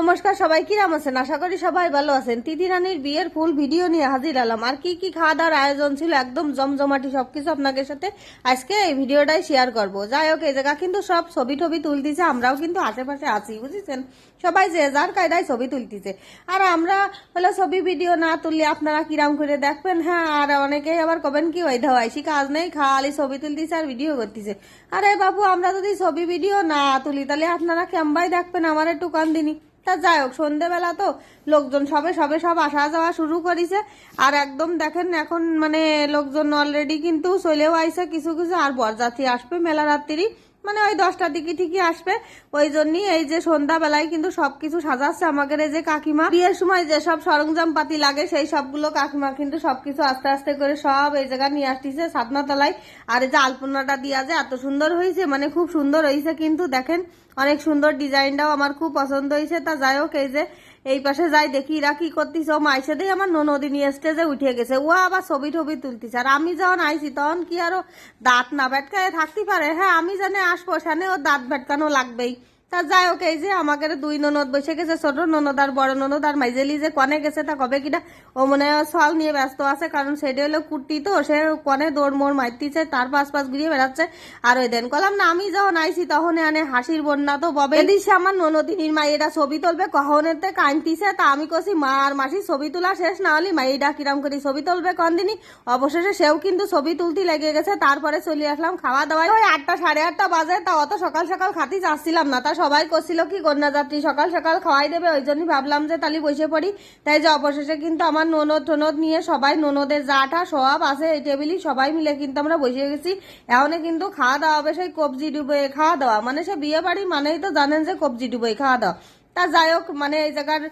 নমস্কার সবাই, কিরাম আছেন? আশা করি সবাই ভালো আছেন। তিথি রানীর বিয়ের ফুল ভিডিও নিয়ে হাজির হলাম। আর কি কি খাওয়া দাওয়ার আয়োজন ছিল একদম জমজমাটি সবকিছু আপনাদের সাথে আজকে এই ভিডিওটাই শেয়ার করব। যাই হোক, এই জায়গা কিন্তু সব ছবি টবি তুলতেছে, আমরাও কিন্তু আশেপাশে আছি, বুঝেছেন? সবাই যে যার কায়দায় ছবি তুলতেছে, আর আমরা হলো ছবি ভিডিও না তুললে আপনারা কিরাম করে দেখবেন। হ্যাঁ, আর অনেকেই আবার কবেন কি ওই ধাওয়াইছি কাজ নেই, খালি ছবি তুলতেছে আর ভিডিও করতেছে। আরে বাবু, আমরা যদি ছবি ভিডিও না তুলি তাহলে আপনারা কেমবাই দেখবেন? আমার একটু কান দিনি। তা যাই হোক, সন্ধ্যেবেলা তো লোকজন সবে সবে সব আসা যাওয়া শুরু করেছে। আর একদম দেখেন এখন মানে লোকজন অলরেডি কিন্তু চলেও আইছে কিছু কিছু, আর বরযাত্রী আসবে মেলা রাত্রি, মানে ওই 10টার দিকে ঠিকই আসবে। ওই জন্যই এই যে সন্ধ্যাবেলায় কিন্তু সবকিছু সাজাচ্ছে আমাদের এই যে কাকিমা। বিয়ের সময় যে সব সরঞ্জাম পাতি লাগে সেই সবগুলো কাকিমা কিন্তু সবকিছু আস্তে আস্তে করে সব এই জায়গা নিয়ে আসতেছে সাতনা তলায়। আর এই যে আলপনাটা দিয়া যে এত সুন্দর হয়েছে, মানে খুব সুন্দর হয়েছে কিন্তু দেখেন, অনেক সুন্দর ডিজাইনটাও আমার খুব পছন্দ হয়েছে। তা যাই হোক, এই যে এই পাশে যাই দেখি এরা কি করতেছে। ও মাইসে দিয়ে আমার ননদিনী স্টেজে উঠে গেছে, ও আবার ছবি টবি তুলতেছে। আর আমি যখন আইছি তখন কি আরো দাঁত না ভেটকায় থাকতে পারে? হ্যাঁ, আমি জানে আসবো সেখানে ও দাঁত ভেটকানো লাগবেই। তা যাই হোক, এই যে আমাদের দুই ননদ বসে গেছে, ছোট ননদ আর বড় ননদ। আর মাইজেলি যে কনে গেছে তা কবে কিনা ও মনে হয় সল নিয়ে ব্যস্ত আছে, কারণ সেটা হলো কুর্তি, তো সে কনে দৌড় মোড় মারতিছে, তার পাশ পাশ ঘুরিয়ে বেড়াচ্ছে। আর ওই দেন কলাম না, আমি যখন আইছি তখন এনে হাসির বন্যা তো ববে দিছে। আমার ননদিনীর মাইয়েরা ছবি তুলবে কখনেতে কাঁদতিছে। তা আমি কছি মা আর মাসি ছবি তোলা শেষ না হলে মাইয়েরা কিরাম করে ছবি তুলবে কনদিনই। অবশেষে সেও কিন্তু ছবি তুলতে লেগে গেছে। তারপরে চলে আসলাম খাওয়া দাওয়ায়। ওই 8টা সাড়ে 8টা বাজে। তা অত সকাল সকাল খাতি চাচ্ছিলাম না। তা সবাই করছিল কি কন্যা যাত্রী সকাল সকাল খাওয়াই দেবে, ওই জন্যই ভাবলাম যে তালি বসে পড়ি। তাই যে অবশেষে কিন্তু আমার ননদ টনদ নিয়ে সবাই, ননদের যাটা সব আছে এই টেবিলই, সবাই মিলে কিন্তু আমরা বসে গেছি। এখন কিন্তু খাওয়া দাওয়া হবে সেই কবজি ডুবে খাওয়া দাওয়া, মানে সে বিয়ে বাড়ি মানেই তো জানেন যে কবজি ডুবে খাওয়া দাওয়া। তা যাই হোক, মানে এই জায়গার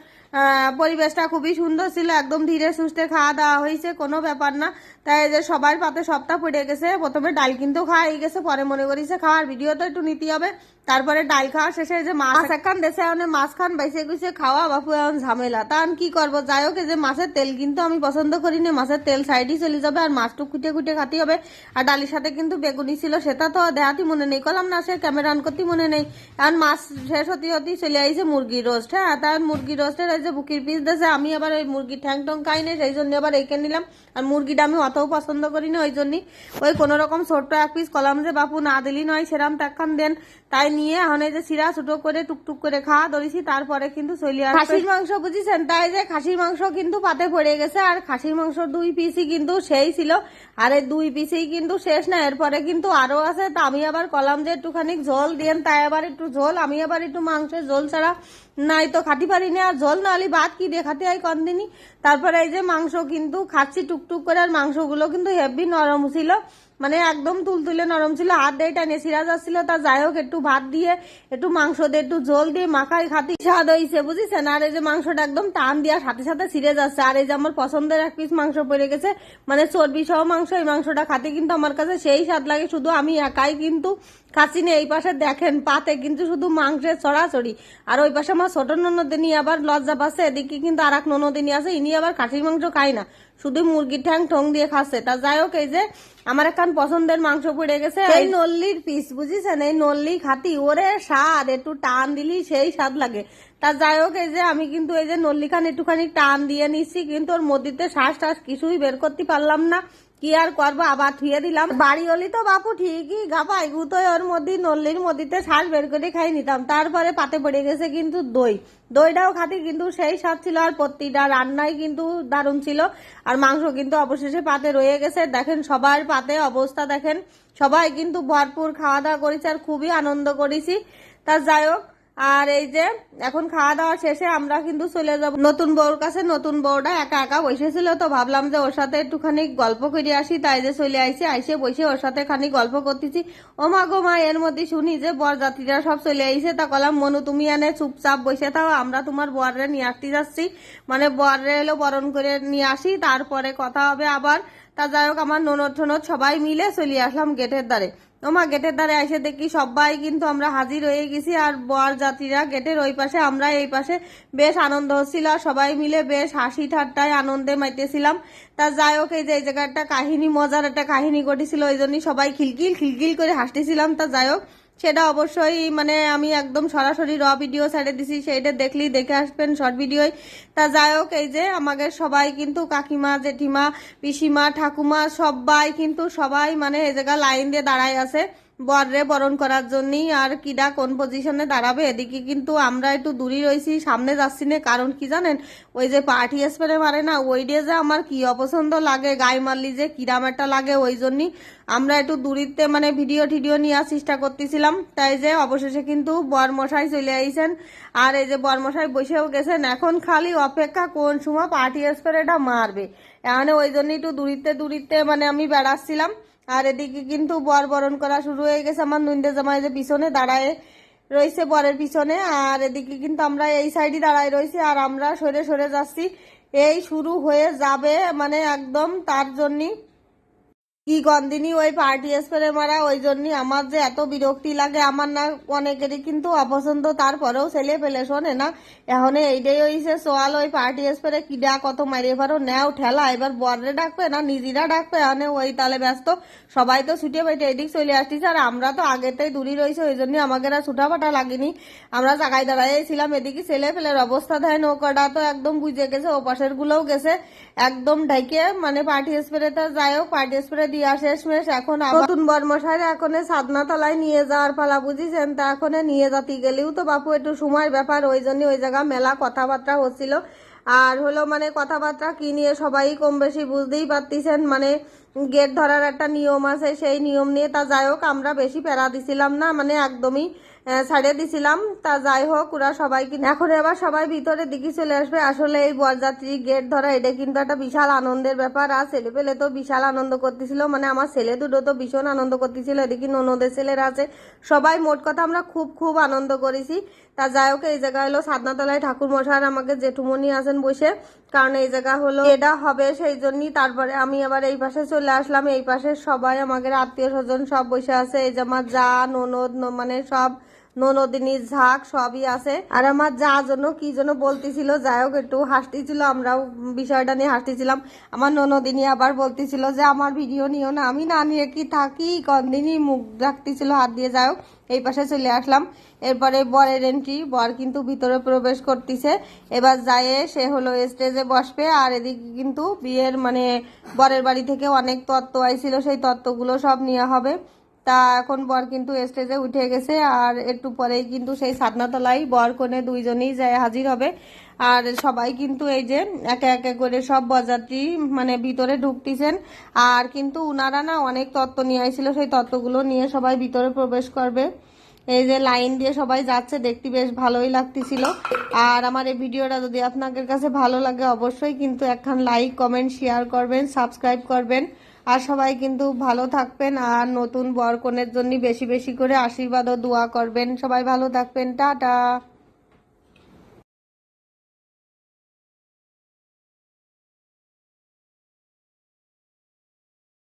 পরিবেশটা খুবই সুন্দর ছিল, একদম ধীরে সুস্থে খাওয়া দাওয়া হয়েছে, কোনো ব্যাপার না। তাই যে সবার পাতে সবটা পড়ে গেছে। প্রথমে ডাল কিন্তু খাওয়া হয়ে গেছে, পরে মনে করেছে খাওয়ার ভিডিও তো একটু নিতে হবে। তারপরে ডাল খাওয়া শেষে যে মাছ একখান দেশে অনেক মাছ খান বাইসে গুছে খাওয়া বাপু এখন ঝামেলা। তা কি করবো? যাই হোক, এই যে মাছের তেল কিন্তু আমি পছন্দ করি না, মাছের তেল সাইডই চলে যাবে, আর মাছটু কুটে কুটে খাতে হবে। আর ডালির সাথে কিন্তু বেগুনি ছিল, সেটা তো দেহাতি মনে নেই, কলাম না সে ক্যামেরা অন করতে মনে নেই। এখন মাছ শেষ হতে হতেই চলে আইছে মুরগি রোস্ট। হ্যাঁ, তার মুরগি রোস্টের এই যে বুকির পিস দিয়েছে, আমি আবার ওই মুরগির ঠ্যাং টং খাই না, সেই জন্য আবার এইখানে নিলাম। আর মুরগিটা আমি অতও পছন্দ করি না, ওই জন্যই ওই কোনো রকম ছোট্ট এক পিস কলাম যে বাপু না দিলি নয়, সেরাম টাকান দেন। তাই নিয়ে এখন এই যে সিরা ছোট করে টুকটুক করে খাওয়া ধরেছি। তারপরে কিন্তু চলে আসে খাসির মাংস, বুঝেছেন? তাই যে খাসির মাংস কিন্তু পাতে পড়ে গেছে, আর খাসির মাংস 2 পিসই কিন্তু সেই ছিল। আর এই 2 পিসেই কিন্তু শেষ না, এরপরে কিন্তু আরো আছে। তা আমি আবার কলাম যে একটুখানি ঝোল দিয়েন, তাই আবার একটু ঝোল, আমি আবার একটু মাংসের ঝোল ছাড়া নাই তো খাতে পারি না। আর ঝোল না হলে ভাত কি দিয়ে খাতে হয় কনদিনই। তারপরে এই যে মাংস কিন্তু খাচ্ছি টুকটুক করে, আর মাংসগুলো কিন্তু হেভি নরম ছিল, মানে একদম তুলতুলে নরম ছিল, হাত দিয়ে টানে ছিঁড়া যাচ্ছিল। তা যাই হোক, একটু ভাত দিয়ে একটু মাংস দিয়ে একটু ঝোল দিয়ে মাখাই খাতি স্বাদ হয়েছে, বুঝেছেন? আর এই যে মাংসটা একদম টান দেওয়ার সাথে সাথে ছিঁড়ে যাচ্ছে। আর এই যে আমার পছন্দের এক পিস মাংস পড়ে গেছে, মানে চর্বি সহ মাংস, এই মাংসটা খাতে কিন্তু আমার কাছে সেই স্বাদ লাগে। শুধু আমি একাই কিন্তু খাচ্ছি না। এই পাশে দেখেন পাতে কিন্তু শুধু মাংসের ছড়াছড়ি। আর ওই পাশে আমার ছোট ননদিনী আবার লজ্জা পাচ্ছে, এদিকে কিন্তু আর এক ননদিনী আছে, ইনি আবার খাসির মাংস খায় না, শুধু মুরগির ঠ্যাং ঠং দিয়ে খাচ্ছে। তা যাই হোক, এই যে আমার এখন পছন্দের মাংস পড়ে গেছে, এই নল্লির পিস, বুঝেছেন? এই নল্লি খাতি ওরে স্বাদ, একটু টান দিলি সেই স্বাদ লাগে। তা যাই হোক, এই যে আমি কিন্তু এই যে নল্লি খান একটুখানি টান দিয়ে নিচ্ছি, কিন্তু ওর মধ্যে শ্বাস টাস কিছুই বের করতে পারলাম না। কি আর করবো, আবার থুয়ে দিলাম। বাড়ি হলি তো বাপু ঠিকই গাপাই গুতোয়, ওর মধ্যে নল্লির মধ্যে শ্বাস বের করে খাই নিতাম। তারপরে পাতে পড়ে গেছে কিন্তু দইটাও খাতি কিন্তু সেই স্বাদ ছিল, আর প্রতিটা রান্নাই কিন্তু দারুণ ছিল। আর মাংস কিন্তু অবশেষে পাতে রয়ে গেছে, দেখেন সবার পাতে অবস্থা দেখেন, সবাই কিন্তু ভরপুর খাওয়া দাওয়া করেছে, আর খুবই আনন্দ করেছি। তা যাই হোক, আর এই যে এখন খাওয়া দাওয়া শেষে আমরা কিন্তু চলে যাব নতুন বউর কাছে। নতুন বউটা একা একা বসেছিল, তো ভাবলাম যে ওর সাথে একটুখানি গল্প করে আসি, তাই যে চলে আইসি। আইসে বসে ওর সাথে খানি গল্প করতেছি। ও মা গো মা, এর মধ্যে শুনি যে বরযাত্রীরা সব চলে আইসে। তা কলাম মনু তুমি এনে চুপচাপ বসে থাও, আমরা তোমার বররে নিয়ে আসতে যাচ্ছি, মানে বররে এলো বরণ করে নিয়ে আসি, তারপরে কথা হবে আবার। তা যাই হোক, আমার ননদ ঠনদ সবাই মিলে চলে আসলাম গেটের দ্বারে। ওমা গেটের দ্বারে এসে দেখি সবাই কিন্তু আমরা হাজির হয়ে গেছি, আর বর যাত্রীরা গেটের ওই পাশে, আমরা এই পাশে। বেশ আনন্দ হচ্ছিল, সবাই মিলে বেশ হাসি ঠাট্টায় আনন্দে মাইতেছিলাম। তা যাই হোক, এই যে এই জায়গায় একটা কাহিনী, মজার একটা কাহিনী ঘটেছিল, ওই জন্যই সবাই খিলখিল খিলখিল করে হাসতেছিলাম। তা যাই হোক, সেটা অবশ্যই মানে আমি একদম সরাসরি র ভিডিও ছেড়ে দিছি, সেইটা দেখলেই দেখে আসবেন শর্ট ভিডিওয়। তা যাই হোক, এই যে আমাদের সবাই কিন্তু কাকিমা, জেঠিমা, পিসিমা, ঠাকুমা সবাই কিন্তু সবাই মানে এই জায়গা লাইন দিয়ে দাঁড়ায় আছে বররে বরণ করার জন্যই। আর কিডা কোন পজিশনে দাঁড়াবে, এদিকে কিন্তু আমরা একটু দূরে রয়েছি, সামনে যাচ্ছি না। কারণ কি জানেন, ওই যে পার্টি স্প্রে মারে না, ওই দিয়ে যে আমার কি অপছন্দ লাগে, গায়ে মারলি যে কিরাম একটা লাগে, ওই জন্যই আমরা একটু দূরিতে মানে ভিডিও টিডিও নেওয়ার চেষ্টা করতেছিলাম। তাই যে অবশেষে কিন্তু বরমশাই চলে আইছেন, আর এই যে বরমশাই বসেও গেছেন। এখন খালি অপেক্ষা কোন সময় পার্টি স্প্রেটা মারবে, এখানে ওই জন্য একটু দূরিতে মানে আমি বেড়াচ্ছিলাম। আর এদিকে কিন্তু বর বরণ করা শুরু হয়ে গেছে। আমার নইন্দে জামাই যে পিছনে দাঁড়ায় রয়েছে বরের পিছনে, আর এদিকে কিন্তু আমরা এই সাইডে দাঁড়ায় রয়েছি, আর আমরা সরে সরে যাচ্ছি। এই শুরু হয়ে যাবে মানে একদম, তার জন্যই কি গন্দিনী ওই পার্টি স্প্রে মারা, ওই জন্যই আমার যে এত বিরক্তি লাগে। আমার না অনেকেরই কিন্তু অপছন্দ, তারপরেও ছেলে পেলে শোনে না। এখন এইটাই হয়েছে সোয়াল, ওই পার্টি স্প্রে কিডা কত মারিয়ে পারো নেও ঠেলা, এবার বররে ডাকবে না নিজেরা ডাকবে, এখন ওই তালে ব্যস্ত। সবাই তো ছুটে পাইটে এদিক চলে আসতেছে, আর আমরা তো আগেতেই দূরে রয়েছে, ওই জন্য আমাদের আর ছুটাফাটা লাগেনি। আমরা জায়গায় দাঁড়াইছিলাম। এদিকে ছেলে পেলের অবস্থা দেয়, নৌকাটা তো একদম বুঝে গেছে, ও পাশের গুলোও গেছে একদম ঢাইকে মানে পার্টি স্প্রেতে। যাই হোক, পার্টি স্প্রে দিয়া শেষমেশ এখন নতুন বরমশাই এখন সাধনা তলায় নিয়ে যাওয়ার পালা, বুঝিছেন। তা এখন নিয়ে যাতে গেলেও তো বাপু একটু সময় ব্যাপার, ওই জন্য ওই জায়গা মেলা কথাবার্তা হচ্ছিল। আর হলো মানে কথাবার্তা কি নিয়ে সবাই কম বেশি বুঝতেই পারতেছেন, মানে গেট ধরার একটা নিয়ম আছে, সেই নিয়ম নিয়ে। তা যাই হোক, আমরা বেশি প্যারা দিছিলাম না, মানে একদমই ছাড়িয়ে দিছিলাম। তা যাই হোক, ওরা সবাই কিন্তু এখন আবার সবাই ভিতরের দিকে চলে আসবে। আসলে এই বরযাত্রী গেট ধরা এটা কিন্তু একটা বিশাল আনন্দের ব্যাপার। আর ছেলে পেলে তো বিশাল আনন্দ করতেছিল, মানে আমার ছেলে দুটো তো ভীষণ আনন্দ করতেছিল, এদিকে ননদের ছেলেরা আছে, সবাই মোট কথা আমরা খুব খুব আনন্দ করেছি। তা যাই হোক, এই জায়গা হলো সাধনাতলায় ঠাকুর মশাই আমাকে জেঠুমনি আছেন বসে, কারণ এই জায়গা হলো এটা হবে সেই জন্যই। তারপরে আমি আবার এই পাশে চলে আসলাম, এই পাশে সবাই আমাদের আত্মীয় স্বজন সব বসে আছে। এই যে আমার যা ননদ মানে সব ননদিনী ঝাঁক সবই আছে। আর আমার যা জন্য কি জন্য বলতেছিল, যাই হোক একটু হাসতেছিল, আমরাও বিষয়টা নিয়ে হাসতেছিলাম। আমার ননদিনী আবার বলতেছিল যে আমার ভিডিও নিও না, আমি না নিয়ে কি থাকি, কদিনই মুখ রাখতেছিল হাত দিয়ে। যাই হোক, এই পাশে চলে আসলাম। এরপরে বরের এন্ট্রি, বর কিন্তু ভিতরে প্রবেশ করতেছে। এবার যায় সে হলো স্টেজে বসবে। আর এদিকে কিন্তু বিয়ের মানে বরের বাড়ি থেকে অনেক তত্ত্ব আইছিল, সেই তত্ত্বগুলো সব নেওয়া হবে। তা এখন বর কিন্তু স্টেজে উঠে গেছে, আর একটু পরেই কিন্তু সেই সাধনাতলায় বর কনে দুইজনেই যায় হাজির হবে। আর সবাই কিন্তু এই যে একে একে করে সব বরযাত্রী মানে ভিতরে ঢুকতেছেন। আর কিন্তু উনারা না অনেক তত্ত্ব নিয়ে আইছিল, সেই তত্ত্বগুলো নিয়ে সবাই ভিতরে প্রবেশ করবে। এই যে লাইন দিয়ে সবাই যাচ্ছে, দেখতে বেশ ভালোই লাগতেছিল। আর আমার এই ভিডিওটা যদি আপনাদের কাছে ভালো লাগে, অবশ্যই কিন্তু একখান লাইক, কমেন্ট, শেয়ার করবেন, সাবস্ক্রাইব করবেন। আর সবাই কিন্তু ভালো থাকবেন, আর নতুন বর কনের জন্য বেশি বেশি করে আশীর্বাদ ও দোয়া করবেন। সবাই ভালো থাকবেন, টাটা।